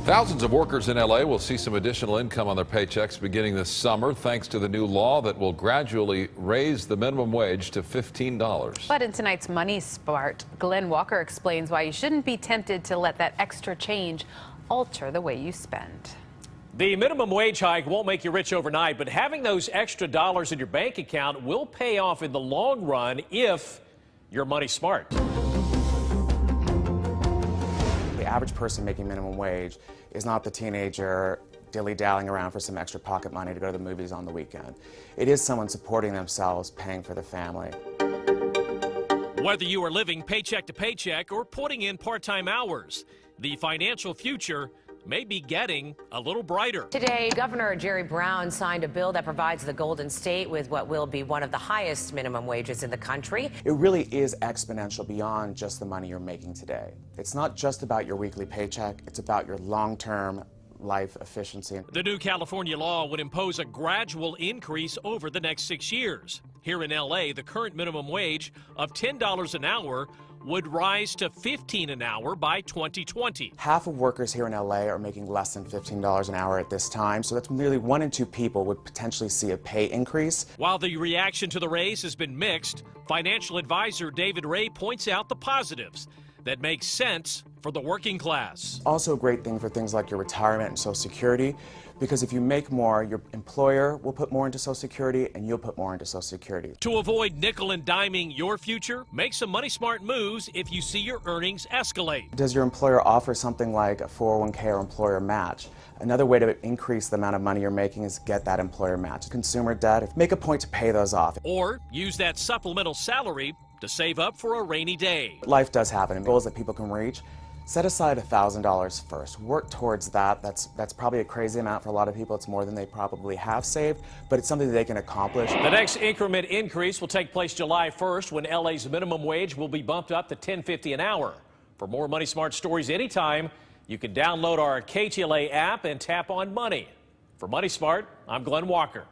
Thousands of workers in LA will see some additional income on their paychecks beginning this summer thanks to the new law that will gradually raise the minimum wage to $15. But in tonight's Money Smart, Glenn Walker explains why you shouldn't be tempted to let that extra change alter the way you spend. The minimum wage hike won't make you rich overnight, but having those extra dollars in your bank account will pay off in the long run if you're money smart. The average person making minimum wage is not the teenager dilly-dallying around for some extra pocket money to go to the movies on the weekend. It is someone supporting themselves, paying for the family. Whether you are living paycheck to paycheck or putting in part-time hours, the financial future may be getting a little brighter. Today, Governor Jerry Brown signed a bill that provides the Golden State with what will be one of the highest minimum wages in the country. It really is exponential beyond just the money you're making today. It's not just about your weekly paycheck, it's about your long-term life efficiency. The new California law would impose a gradual increase over the next 6 years. Here in LA, the current minimum wage of $10 an hour would rise to $15 an hour by 2020. Half of workers here in LA are making less than $15 an hour at this time, so that's nearly 1 in 2 people would potentially see a pay increase. While the reaction to the raise has been mixed, financial advisor David Ray points out the positives that make sense for the working class. Also a great thing for things like your retirement and Social Security, because if you make more, your employer will put more into Social Security and you'll put more into Social Security. To avoid nickel and diming your future, make some money smart moves if you see your earnings escalate. Does your employer offer something like a 401k or employer match? Another way to increase the amount of money you're making is get that employer match. Consumer debt, make a point to pay those off. Or use that supplemental salary to save up for a rainy day. Life does happen, and goals that people can reach. Set aside $1,000 first. Work towards that. That's probably a crazy amount for a lot of people. It's more than they probably have saved, but it's something that they can accomplish. The next increment increase will take place July 1st when LA's minimum wage will be bumped up to $10.50 an hour. For more Money Smart stories anytime, you can download our KTLA app and tap on Money. For Money Smart, I'm Glenn Walker.